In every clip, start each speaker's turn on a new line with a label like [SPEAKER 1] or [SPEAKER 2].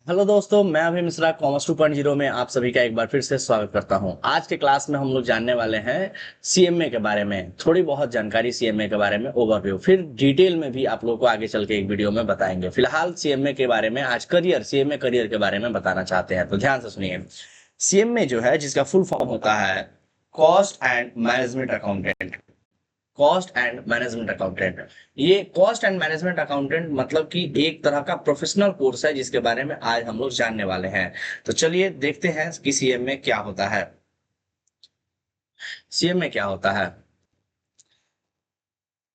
[SPEAKER 1] Hello दोस्तों, मैं अभी मिश्रा कॉमर्स 2.0 में आप सभी का एक बार फिर से स्वागत करता हूं। आज के क्लास में हम लोग जानने वाले हैं सीएमए के बारे में, थोड़ी बहुत जानकारी सीएमए के बारे में ओवरव्यू, फिर डिटेल में भी आप लोगों को आगे चल के एक वीडियो में बताएंगे। फिलहाल सीएमए के बारे में आज सीएमए करियर के बारे में बताना चाहते हैं, तो ध्यान से सुनिए। सीएमए जो है, जिसका फुल फॉर्म होता है cost and management accountant. Cost and management accountant, ये कॉस्ट एंड मैनेजमेंट अकाउंटेंट मतलब कि एक तरह का प्रोफेशनल कोर्स है, जिसके बारे में आज हम लोग जानने वाले हैं। तो चलिए देखते हैं कि सीएम में क्या होता है। सीएम में क्या होता है?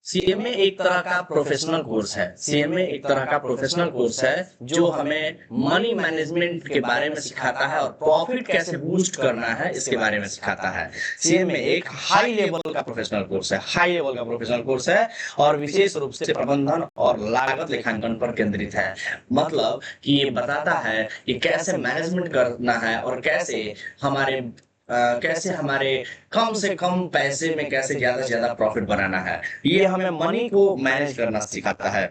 [SPEAKER 1] सीएमए एक तरह का प्रोफेशनल कोर्स है। सीएमए एक तरह का प्रोफेशनल कोर्स है जो हमें मनी मैनेजमेंट के बारे में सिखाता है और प्रॉफिट कैसे बूस्ट करना है इसके बारे में सिखाता है। सीएमए एक हाई लेवल का प्रोफेशनल कोर्स है, हाई लेवल का प्रोफेशनल कोर्स है और विशेष रूप से प्रबंधन और लागत लेखांकन पर केंद्रित है। मतलब कि ये बताता है कि कैसे मैनेजमेंट करना है और कैसे हमारे कम से कम पैसे में कैसे ज्यादा से ज्यादा प्रॉफिट बनाना है। ये हमें मनी को मैनेज करना सिखाता है।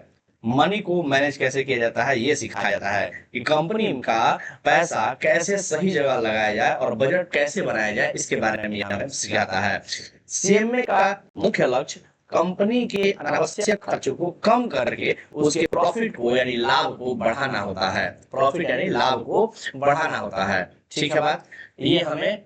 [SPEAKER 1] मनी को मैनेज कैसे किया जाता है ये सिखाया जाता है कि कंपनी का पैसा कैसे सही जगह लगाया जाए और बजट कैसे बनाया जाए, इसके बारे में हमें सिखाता है। सीएमए का मुख्य लक्ष्य कंपनी के अनावश्यक खर्चों को कम करके उसके प्रॉफिट को यानी लाभ को बढ़ाना होता है। प्रॉफिट यानी लाभ को बढ़ाना होता है। ठीक है बात। ये हमें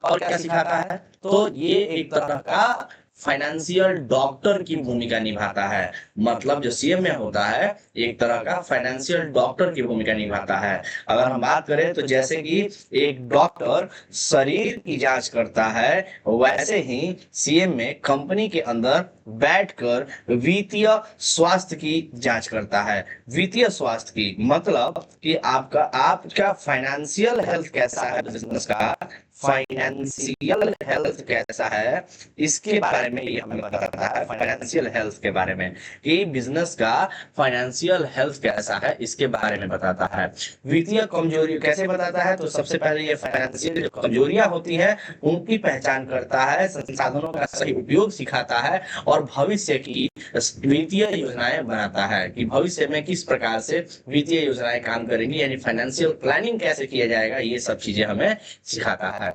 [SPEAKER 1] और क्या सिखाता है? तो ये एक तरह का फाइनेंशियल डॉक्टर की भूमिका निभाता है। मतलब जो सीएम में होता है एक तरह का फाइनेंशियल डॉक्टर की भूमिका निभाता है। अगर हम बात करें तो जैसे कि एक डॉक्टर शरीर की जांच करता है, वैसे ही सीएम में कंपनी के अंदर बैठकर वित्तीय स्वास्थ्य की जांच करता है। वित्तीय स्वास्थ्य की मतलब कि आपका फाइनेंशियल हेल्थ कैसा है, बिजनेस का फाइनेंशियल हेल्थ कैसा है, इसके बारे में ये हमें बताता है। फाइनेंशियल हेल्थ के बारे में कि बिजनेस का फाइनेंशियल हेल्थ कैसा है, इसके बारे में बताता है। वित्तीय कमजोरी कैसे बताता है? तो सबसे पहले ये फाइनेंशियल जो कमजोरियां होती हैं उनकी पहचान करता है, संसाधनों का सही उपयोग सिखाता है और भविष्य की वित्तीय योजनाएं बनाता है कि भविष्य में किस प्रकार से वित्तीय योजनाएं काम करेंगी, यानी फाइनेंशियल प्लानिंग कैसे किया जाएगा, ये सब चीजें हमें सिखाता है।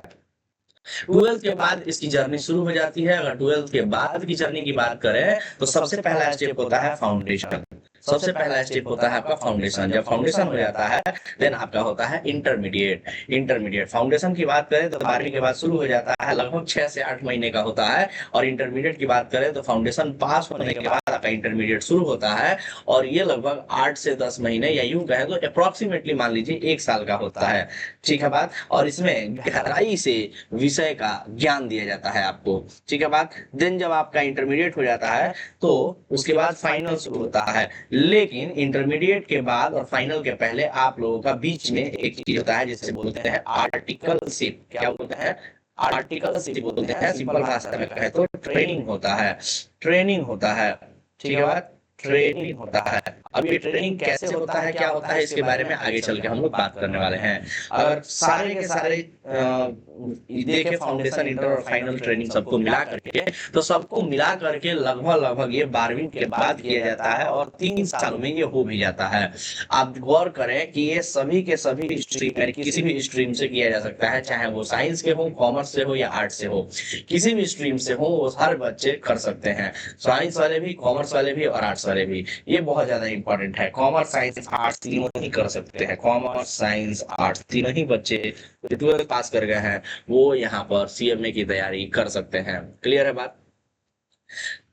[SPEAKER 1] 12th के बाद इसकी जर्नी शुरू हो जाती है। अगर 12th के बाद की जर्नी की बात करें तो सबसे पहला स्टेप होता है फाउंडेशन। सबसे पहला स्टेप होता है आपका फाउंडेशन। जब फाउंडेशन हो जाता है देन आपका होता है इंटरमीडिएट। इंटरमीडिएट फाउंडेशन की बात करें तो 12वीं के बाद शुरू हो जाता है, लगभग 6 से 8 महीने का होता है। और इंटरमीडिएट की बात करें तो फाउंडेशन पास होने के बाद आपका इंटरमीडिएट शुरू होता है और ये लगभग 8 से 10 महीने या यूं कहें तो अप्रोक्सीमेटली मान लीजिए 1 साल का होता है। ठीक है बात। और इसमें गहराई से विषय का ज्ञान दिया जाता है आपको। ठीक है बात। देन जब आपका इंटरमीडिएट हो जाता है तो उसके बाद फाइनल शुरू होता है। लेकिन इंटरमीडिएट के बाद और फाइनल के पहले आप लोगों का बीच में एक चीज होता है जिसे बोलते हैं आर्टिकलशिप। क्या बोलते हैं? आर्टिकलशिप बोलते हैं। सिंपल भाषा में कहे तो ट्रेनिंग होता है। ट्रेनिंग होता है। ठीक है बात। ट्रेनिंग होता है। अब ये ट्रेनिंग कैसे होता है, क्या होता है, इसके बारे में आगे चल के हम लोग बात करने वाले हैं। अगर सारे के सारे देखे फाउंडेशन, इंटर और फाइनल ट्रेनिंग सबको मिला करके, तो सबको मिला करके लगभग लगभग ये 12वीं के बाद किया जाता है और 3 सालों में ये हो भी जाता है। आप गौर करें कि ये सभी के सभी स्ट्रीम यानी किसी भी स्ट्रीम से किया जा सकता है, चाहे वो साइंस के हो, कॉमर्स से हो या आर्ट से हो। किसी भी स्ट्रीम से हो वो हर बच्चे कर सकते हैं। साइंस वाले भी, कॉमर्स वाले भी और आर्ट्स वाले भी। ये बहुत ज्यादा इंपॉर्टेंट है। कॉमर्स साइंस आर्ट्स तीनों ही कर सकते हैं। कॉमर्स साइंस आर्ट्स तीनों ही बच्चे 12th पास कर गए हैं वो यहाँ पर सीएमए की तैयारी कर सकते हैं। क्लियर है बात?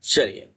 [SPEAKER 1] चलिए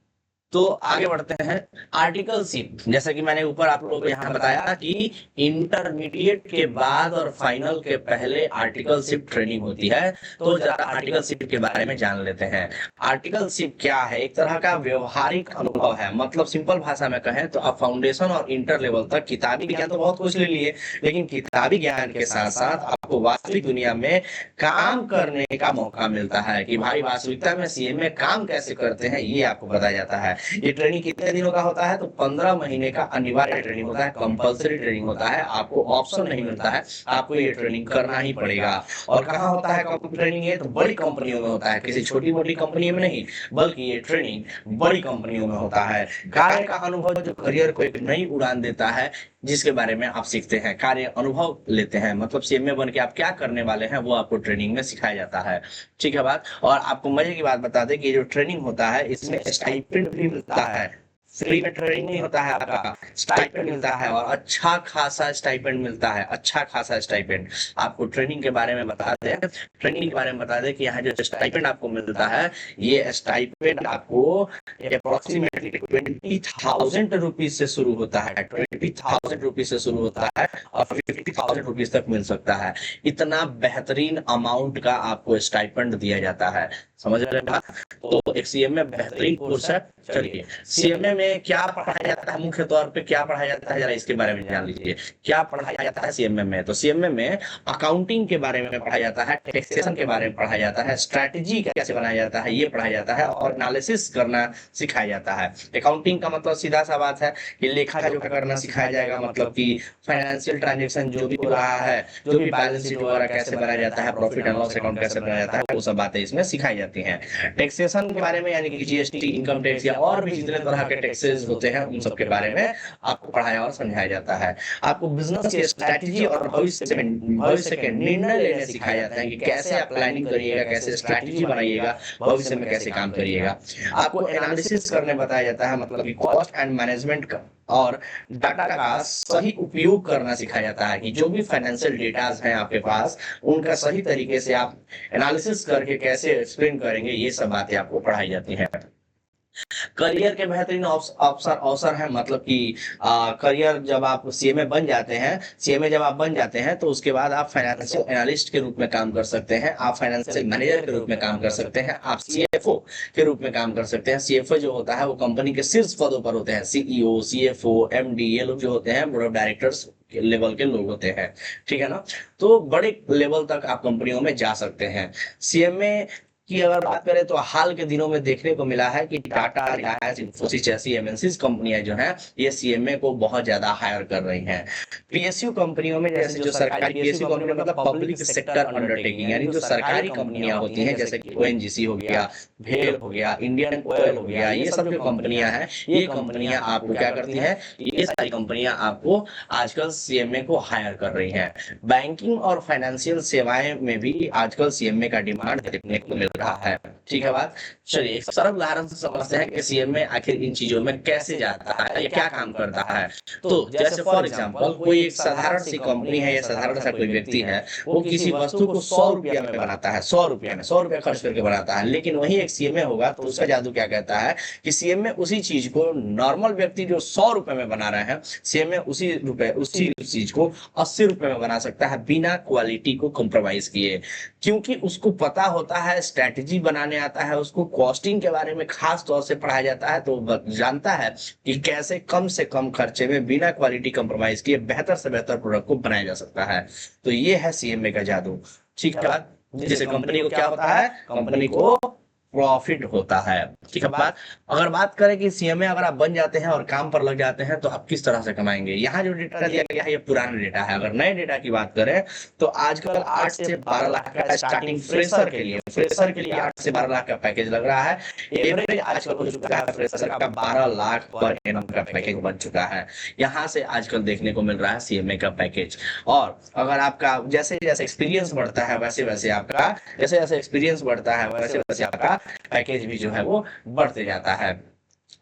[SPEAKER 1] तो आगे बढ़ते हैं। आर्टिकलशिप, जैसा कि मैंने ऊपर आप लोगों को यहाँ बताया कि इंटरमीडिएट के बाद और फाइनल के पहले आर्टिकलशिप ट्रेनिंग होती है। तो जरा आर्टिकलशिप के बारे में जान लेते हैं। आर्टिकलशिप क्या है? एक तरह का व्यवहारिक अनुभव है। मतलब सिंपल भाषा में कहें तो आप फाउंडेशन और इंटर लेवल तक किताबी ज्ञान तो बहुत कुछ ले लिए, लेकिन किताबी ज्ञान के साथ साथ आपको वास्तविक दुनिया में काम करने का मौका मिलता है कि भाई वास्तविकता में सीएम में काम कैसे करते हैं ये आपको बताया जाता है। ये ट्रेनिंग कितने दिनों का होता है? तो 15 महीने का अनिवार्य ट्रेनिंग होता है, कंपल्सरी ट्रेनिंग होता है, आपको ऑप्शन नहीं मिलता है, आपको ये ट्रेनिंग करना ही पड़ेगा। और कहाँ होता है ट्रेनिंग? ये तो बड़ी कंपनियों में होता है, किसी छोटी मोटी कंपनी में नहीं, बल्कि ये ट्रेनिंग बड़ी कंपनियों में होता है। कार्य का अनुभव जो करियर को एक नई उड़ान देता है, जिसके बारे में आप सीखते हैं, कार्य अनुभव लेते हैं, मतलब सीएमए बन के आप क्या करने वाले हैं वो आपको ट्रेनिंग में सिखाया जाता है। ठीक है बात। और आपको मजे की बात बता दें कि जो ट्रेनिंग होता है इसमें स्टाइपेंड भी मिलता है, फ्री में ट्रेनिंग नहीं होता है, आपका स्टाइपेंड मिलता है, और अच्छा खासा स्टाइपेंड मिलता है, अच्छा खासा स्टाइपेंड। आपको ट्रेनिंग के बारे में बता दें, ट्रेनिंग के बारे में बता दें कि यहाँ जो स्टाइपेंड आपको मिलता है, ये स्टाइपेंड आपको अप्रोक्सीमेटली 20,000 रुपीज से शुरू होता है, 20,000 रुपीज से शुरू होता है और 50,000 रुपीज तक मिल सकता है। इतना बेहतरीन अमाउंट का आपको स्टाइपेंड दिया जाता है, समझ रहे हैं? तो एक सीएमए बेहतरीन कोर्स है। चलिए, सीएमए में क्या पढ़ाया जाता है, मुख्य तौर पे क्या पढ़ाया जाता है, जरा इसके बारे में जान लीजिए। क्या पढ़ाया जाता है सीएमए में? तो सीएमए में अकाउंटिंग के बारे में पढ़ाया जाता है, टैक्सेशन के बारे में पढ़ाया जाता है, स्ट्रैटेजी कैसे बनाया जाता है ये पढ़ाया जाता है, और एनालिसिस करना सिखाया जाता है। अकाउंटिंग का मतलब सीधा सा बात है कि लेखा जोखा करना सिखाया जाएगा, मतलब कि फाइनेंशियल ट्रांजेक्शन जो भी हो रहा है, जो भी बैलेंस शीट वगैरह कैसे बनाया जाता है, प्रॉफिट एंड लॉस अकाउंट कैसे बनाया जाता है, वो सब बातें इसमें सिखाई जाती हैं। टैक्सेशन के बारे में यानी कि जीएसटी, इनकम टैक्स या और भी जितने तरह के टैक्सेस होते हैं उन सब के बारे में आपको पढ़ाया और समझाया जाता है। आपको बिजनेस की स्ट्रैटेजी और भविष्य के निर्णय लेने सिखाया जाता है कि कैसे आप प्लानिंग करिएगा, कैसे स्ट्रैटेजी बनाइएगा, भविष्य में कैसे काम करिएगा। आपको एनालिसिस करने बताया जाता है, मतलब कि कॉस्ट एंड मैनेजमेंट का और डाटा का सही उपयोग करना सिखाया जाता है कि जो भी फाइनेंशियल डेटाज हैं आपके पास, उनका सही तरीके से आप एनालिसिस करके कैसे एक्सप्लेन करेंगे, ये सब बातें आपको पढ़ाई जाती हैं। करियर के बेहतरीन अवसर है, मतलब कि करियर जब आप सीएमए बन जाते हैं, सीएमए जब आप बन जाते हैं तो उसके बाद आप फाइनेंशियल एनालिस्ट के रूप में काम कर सकते हैं, आप फाइनेंशियल मैनेजर के रूप में काम कर सकते हैं, आप सीएफओ के रूप में काम कर सकते हैं। सीएफओ जो होता है वो कंपनी के शीर्ष पदों पर होते हैं, सीईओ, सीएफओ, एमडी, ये लोग जो होते हैं बोर्ड ऑफ डायरेक्टर्स लेवल के लोग होते हैं। ठीक है ना? तो बड़े लेवल तक आप कंपनियों में जा सकते हैं। सीएमए की अगर बात करें तो हाल के दिनों में देखने को मिला है कि टाटा, रिलायंस, इन्फोसिस जैसी एमएनसीज कंपनियां जो हैं ये सीएमए को बहुत ज्यादा हायर कर रही हैं। पीएसयू कंपनियों में, जैसे जो सरकारी पीएसयू कंपनी मतलब पब्लिक सेक्टर अंडरटेकिंग, यानी जो सरकारी कंपनियां होती हैं जैसे कि ओएनजीसी हो गया, भेल हो गया, इंडियन ऑयल हो गया, ये सब जो कंपनियां हैं, ये कंपनियां आपको क्या करती हैं, ये सारी कंपनियां आपको आजकल सीएमए को हायर कर रही हैं। बैंकिंग और फाइनेंशियल सेवाएं में भी आजकल सीएमए का डिमांड देखने को मिल रहा है। ठीक है बात। चलिए एक सरल उदाहरण से समझते हैं कि सीएमए आखिर इन चीजों में कैसे जाता है या क्या काम करता है। तो जैसे फॉर एग्जांपल कोई एक साधारण सी कंपनी है या साधारण सा कोई व्यक्ति है, वो किसी वस्तु को 100 रुपया में बनाता है, 100 रुपया में 100 रुपया खर्च करके बनाता है, लेकिन वही एक सीएमए होगा तो उसका जादू क्या कहता है कि सीएमए उसी चीज को, नॉर्मल व्यक्ति जो 100 रुपए में बना रहे हैं, सीएमए उसी चीज को 80 रुपए में बना सकता है बिना क्वालिटी को कॉम्प्रोमाइज किए, क्योंकि उसको पता होता है, स्ट्रैटेजी बनाने आता है, उसको कॉस्टिंग के बारे में खास तौर से पढ़ाया जाता है, तो जानता है कि कैसे कम से कम खर्चे में बिना क्वालिटी कॉम्प्रोमाइज किए बेहतर से बेहतर प्रोडक्ट को बनाया जा सकता है। तो ये है सीएमए का जादू। ठीक है। जैसे कंपनी को क्या होता है, कंपनी को प्रॉफिट होता है। ठीक है बात। अगर बात करें कि सीएमए अगर आप बन जाते हैं और काम पर लग जाते हैं तो आप किस तरह से कमाएंगे, यहाँ जो डेटा दिया गया है ये पुराना डेटा है। अगर नए डेटा की बात करें तो आजकल 8 से 12 लाख का स्टार्टिंग फ्रेशर के लिए 8 से 12 लाख का पैकेज लग रहा है। एवरेज आजकल हो चुका है फ्रेशर का 12 लाख पर एनम का पैकेज बन चुका है। यहाँ से आजकल देखने को मिल रहा है सीएमए का पैकेज। और अगर आपका जैसे जैसे एक्सपीरियंस बढ़ता है वैसे वैसे आपका पैकेज भी जो है वो बढ़ते जाता है।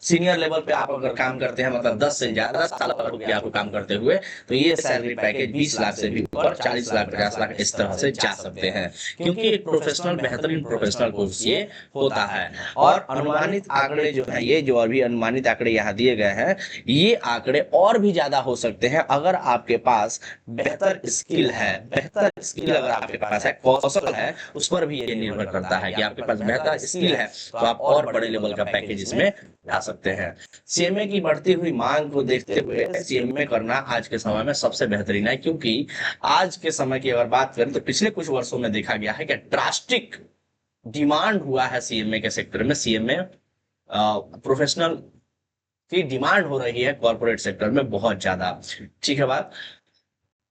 [SPEAKER 1] सीनियर लेवल पे आप अगर काम करते हैं, मतलब 10 से ज्यादा साल हो गया आपको काम करते हुए, तो ये सैलरी पैकेज 20 लाख से भी ऊपर 40 लाख 50 लाख इस तरह से जा सकते हैं, क्योंकि एक प्रोफेशनल, बेहतरीन प्रोफेशनल कोर्स ये होता है। और अनुमानित आंकड़े जो है, ये जो अभी अनुमानित आंकड़े यहाँ दिए गए हैं, ये आंकड़े और भी ज्यादा हो सकते हैं अगर आपके पास बेहतर स्किल है। बेहतर स्किल अगर आपके पास है, कौशल है, उस पर भी ये निर्भर करता है कि आपके पास बेहतर स्किल है तो आप और बड़े लेवल का पैकेज इसमें ला सकते हैं। सीएमए की बढ़ती हुई मांग को देखते हुए सीएमए करना आज के समय में सबसे बेहतरीन है, क्योंकि आज के समय की अगर बात करें तो पिछले कुछ वर्षों में देखा गया है कि ड्रास्टिक डिमांड हुआ है सीएमए के सेक्टर में। सीएमए प्रोफेशनल की डिमांड हो रही है कॉर्पोरेट सेक्टर में बहुत ज्यादा। ठीक है बात।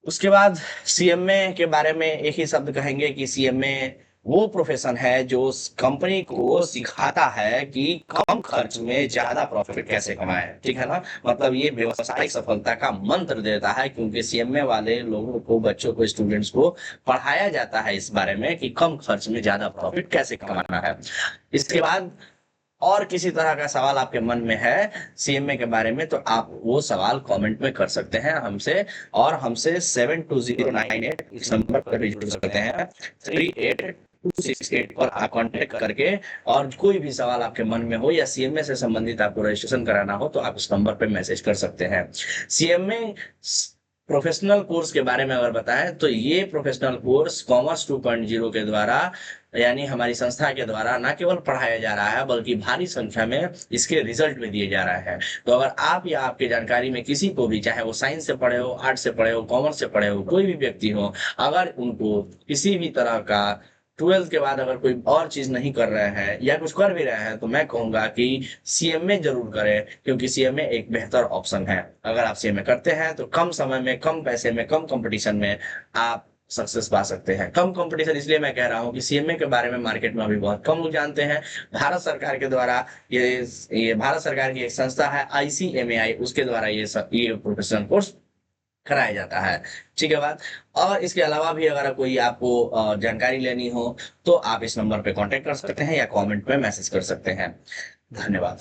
[SPEAKER 1] उसके बाद सीएमए के बारे में एक ही शब्द कहेंगे कि सीएमए वो प्रोफेशन है जो उस कंपनी को सिखाता है कि कम खर्च में ज्यादा प्रॉफिट कैसे कमाएं। ठीक है ना। मतलब ये व्यवसायिक सफलता का मंत्र देता है, क्योंकि सीएमए वाले लोगों को, बच्चों को, स्टूडेंट्स को पढ़ाया जाता है इस बारे में कि कम खर्च में ज्यादा प्रॉफिट कैसे कमाना है। इसके बाद और किसी तरह का सवाल आपके मन में है सीएमए के बारे में, तो आप वो सवाल कमेंट में कर सकते हैं हमसे। और हमसे 72098 इस नंबर पर भी जुड़ सकते हैं, 38268 पर आप कांटेक्ट करके। और कोई भी सवाल आपके मन में हो या सीएमए से संबंधित आपको रजिस्ट्रेशन कराना हो, तो आप इस नंबर पर मैसेज कर सकते हैं। सीएमए प्रोफेशनल कोर्स के बारे में अगर बताएं, तो ये प्रोफेशनल कोर्स कॉमर्स 2.0 के द्वारा, यानी हमारी संस्था के द्वारा न केवल पढ़ाया जा रहा है, बल्कि भारी संख्या में इसके रिजल्ट भी दिए जा रहे हैं। तो अगर आप या आपकी जानकारी में किसी को भी, चाहे वो साइंस से पढ़े हो, आर्ट से पढ़े हो, कॉमर्स से पढ़े हो, कोई भी व्यक्ति हो, अगर उनको किसी भी तरह का 12th के बाद अगर कोई और चीज नहीं कर रहे हैं या कुछ कर भी रहे हैं, तो मैं कहूंगा कि सीएमए जरूर करें, क्योंकि सीएमए एक बेहतर ऑप्शन है। अगर आप सीएमए करते हैं तो कम समय में, कम पैसे में, कम कंपटीशन में आप सक्सेस पा सकते हैं। कम कंपटीशन इसलिए मैं कह रहा हूं कि सीएमए के बारे में मार्केट में अभी बहुत कम लोग जानते हैं। भारत सरकार के द्वारा ये भारत सरकार की एक संस्था है आईसीएमएआई, उसके द्वारा ये प्रोफेशनल कोर्स कराया जाता है। ठीक है बात। और इसके अलावा भी अगर कोई आपको जानकारी लेनी हो, तो आप इस नंबर पे कांटेक्ट कर सकते हैं या कमेंट में मैसेज कर सकते हैं। धन्यवाद।